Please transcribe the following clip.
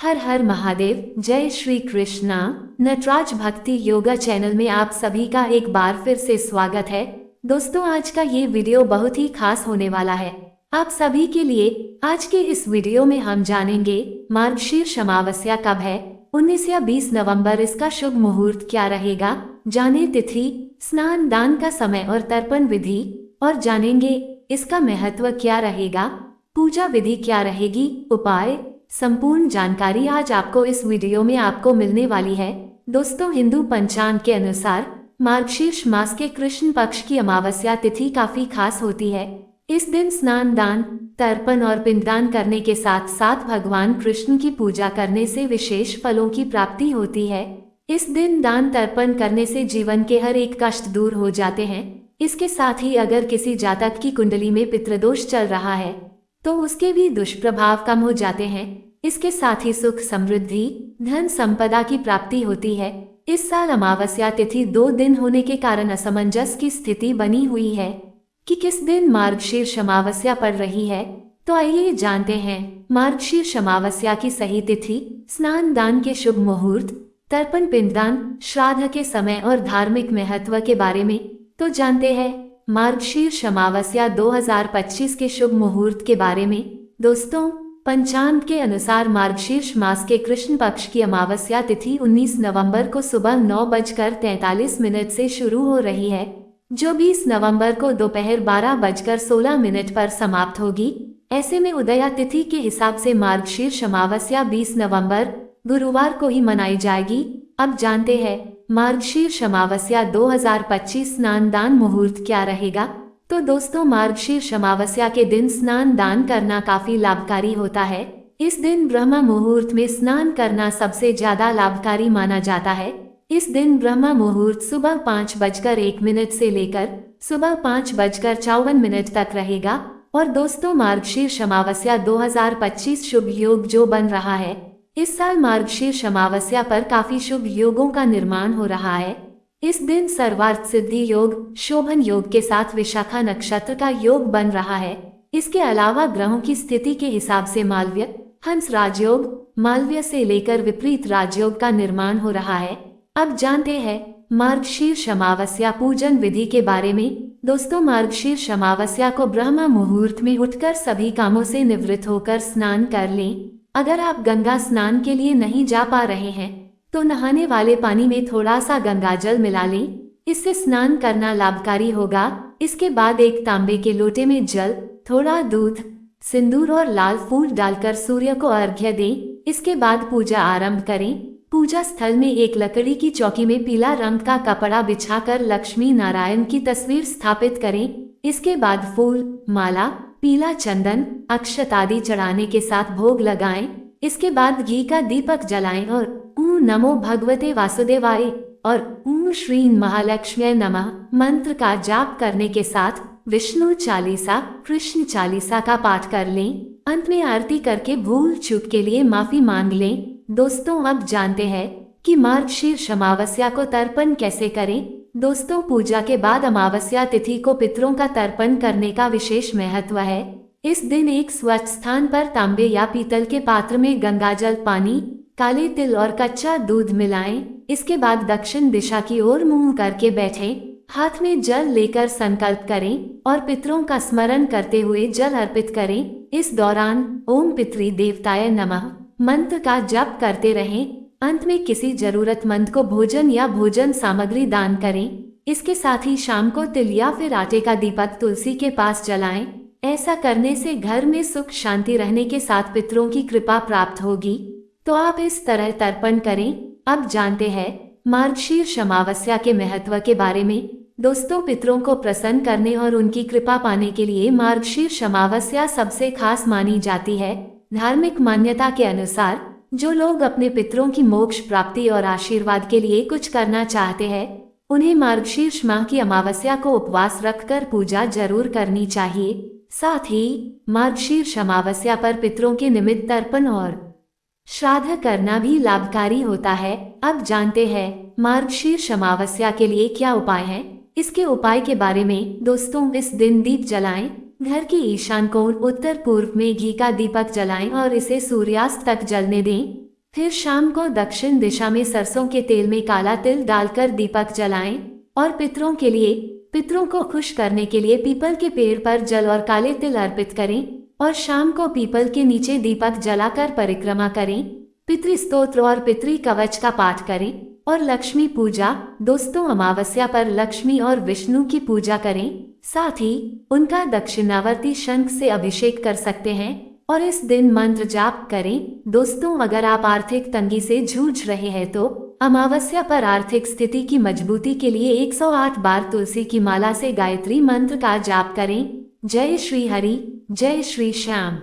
हर हर महादेव। जय श्री कृष्णा। नटराज भक्ति योगा चैनल में आप सभी का एक बार फिर से स्वागत है। दोस्तों, आज का ये वीडियो बहुत ही खास होने वाला है आप सभी के लिए। आज के इस वीडियो में हम जानेंगे मार्गशीर्ष अमावस्या कब है, 19 या 20 नवंबर। इसका शुभ मुहूर्त क्या रहेगा, जाने तिथि, स्नान दान का समय और तर्पण विधि, और जानेंगे इसका महत्व क्या रहेगा, पूजा विधि क्या रहेगी, उपाय। संपूर्ण जानकारी आज आपको इस वीडियो में आपको मिलने वाली है। दोस्तों, हिंदू पंचांग के अनुसार मार्गशीर्ष मास के कृष्ण पक्ष की अमावस्या तिथि काफी खास होती है। इस दिन स्नान दान, तर्पण और पिंडदान करने के साथ साथ भगवान कृष्ण की पूजा करने से विशेष फलों की प्राप्ति होती है। इस दिन दान तर्पण करने से जीवन के हर एक कष्ट दूर हो जाते हैं। इसके साथ ही अगर किसी जातक की कुंडली में पितृदोष चल रहा है तो उसके भी दुष्प्रभाव कम हो जाते हैं। इसके साथ ही सुख समृद्धि, धन संपदा की प्राप्ति होती है। इस साल अमावस्या तिथि 2 दिन होने के कारण असमंजस की स्थिति बनी हुई है कि किस दिन मार्गशीर्ष अमावस्या पड़ रही है। तो आइए जानते हैं मार्गशीर्ष अमावस्या की सही तिथि, स्नान दान के शुभ मुहूर्त, तर्पण पिंडदान, श्राद्ध के समय और धार्मिक महत्व के बारे में। तो जानते हैं मार्गशीर्ष अमावस्या 2025 के शुभ मुहूर्त के बारे में। दोस्तों, पंचांग के अनुसार मार्गशीर्ष मास के कृष्ण पक्ष की अमावस्या तिथि 19 नवंबर को सुबह 9:43 से शुरू हो रही है, जो 20 नवंबर को दोपहर 12:16 पर समाप्त होगी। ऐसे में उदया तिथि के हिसाब से मार्गशीर्ष अमावस्या 20 नवंबर गुरुवार को ही मनाई जाएगी। अब जानते हैं मार्गशीर्ष अमावस्या 2025 स्नान दान मुहूर्त क्या रहेगा। तो दोस्तों, मार्गशीर्ष अमावस्या के दिन स्नान दान करना काफी लाभकारी होता है। इस दिन ब्रह्म मुहूर्त में स्नान करना सबसे ज्यादा लाभकारी माना जाता है। इस दिन ब्रह्म मुहूर्त सुबह 5:01 से लेकर सुबह 5:54 तक रहेगा। और दोस्तों, मार्गशीर्ष अमावस्या 2025 शुभ योग जो बन रहा है, इस साल मार्गशीर्ष अमावस्या पर काफी शुभ योगों का निर्माण हो रहा है। इस दिन सर्वार्थ सिद्धि योग, शोभन योग के साथ विशाखा नक्षत्र का योग बन रहा है। इसके अलावा ग्रहों की स्थिति के हिसाब से मालव्य, हंस राजयोग, मालव्य से लेकर विपरीत राजयोग का निर्माण हो रहा है। अब जानते हैं मार्गशीर्ष अमावस्या पूजन विधि के बारे में। दोस्तों, मार्गशीर्ष अमावस्या को ब्रह्म मुहूर्त में उठकर सभी कामों से निवृत्त होकर स्नान कर लें। अगर आप गंगा स्नान के लिए नहीं जा पा रहे हैं तो नहाने वाले पानी में थोड़ा सा गंगा जल मिला लें, इससे स्नान करना लाभकारी होगा। इसके बाद एक तांबे के लोटे में जल, थोड़ा दूध, सिंदूर और लाल फूल डालकर सूर्य को अर्घ्य दें। इसके बाद पूजा आरंभ करें। पूजा स्थल में एक लकड़ी की चौकी में पीला रंग का कपड़ा बिछाकर लक्ष्मी नारायण की तस्वीर स्थापित करें। इसके बाद फूल, माला, पीला चंदन, अक्षत आदि चढ़ाने के साथ भोग लगाएं। इसके बाद घी का दीपक जलाएं और ओम नमो भगवते वासुदेवाय और ओम श्री महालक्ष्मी नमः मंत्र का जाप करने के साथ विष्णु चालीसा, कृष्ण चालीसा का पाठ कर लें। अंत में आरती करके भूल चूक के लिए माफी मांग लें। दोस्तों, अब जानते हैं कि मार्गशीर्ष अमावस्या को तर्पण कैसे करें। दोस्तों, पूजा के बाद अमावस्या तिथि को पितरों का तर्पण करने का विशेष महत्व है। इस दिन एक स्वच्छ स्थान पर तांबे या पीतल के पात्र में गंगाजल, पानी, काले तिल और कच्चा दूध मिलाएं। इसके बाद दक्षिण दिशा की ओर मुंह करके बैठें। हाथ में जल लेकर संकल्प करें और पितरों का स्मरण करते हुए जल अर्पित करें। इस दौरान ओम पितृ देवताय नमः मंत्र का जप करते रहें। अंत में किसी जरूरतमंद को भोजन या भोजन सामग्री दान करें। इसके साथ ही शाम को तिल या फिर आटे का दीपक तुलसी के पास जलाएं। ऐसा करने से घर में सुख शांति रहने के साथ पितरों की कृपा प्राप्त होगी। तो आप इस तरह तर्पण करें। अब जानते हैं मार्गशीर्ष अमावस्या के महत्व के बारे में। दोस्तों, पितरों को प्रसन्न करने और उनकी कृपा पाने के लिए मार्गशीर्ष अमावस्या सबसे खास मानी जाती है। धार्मिक मान्यता के अनुसार जो लोग अपने पितरों की मोक्ष प्राप्ति और आशीर्वाद के लिए कुछ करना चाहते हैं, उन्हें मार्गशीर्ष माह की अमावस्या को उपवास रखकर पूजा जरूर करनी चाहिए। साथ ही मार्गशीर्ष अमावस्या पर पितरों के निमित्त तर्पण और श्राद्ध करना भी लाभकारी होता है। अब जानते हैं मार्गशीर्ष अमावस्या के लिए क्या उपाय हैं। इसके उपाय के बारे में। दोस्तों, इस दिन दीप जलाएं। घर के ईशान कोण उत्तर पूर्व में घी का दीपक जलाएं और इसे सूर्यास्त तक जलने दें। फिर शाम को दक्षिण दिशा में सरसों के तेल में काला तिल डालकर दीपक जलाएं और पितरों को खुश करने के लिए पीपल के पेड़ पर जल और काले तिल अर्पित करें और शाम को पीपल के नीचे दीपक जलाकर परिक्रमा करें। पितृ स्तोत्र और पितृ कवच का पाठ करें और लक्ष्मी पूजा। दोस्तों, अमावस्या पर लक्ष्मी और विष्णु की पूजा करें, साथ ही उनका दक्षिणावर्ती शंख से अभिषेक कर सकते हैं और इस दिन मंत्र जाप करें। दोस्तों, अगर आप आर्थिक तंगी से जूझ रहे हैं तो अमावस्या पर आर्थिक स्थिति की मजबूती के लिए 108 बार तुलसी की माला से गायत्री मंत्र का जाप करें। जय श्री हरि, जय श्री श्याम।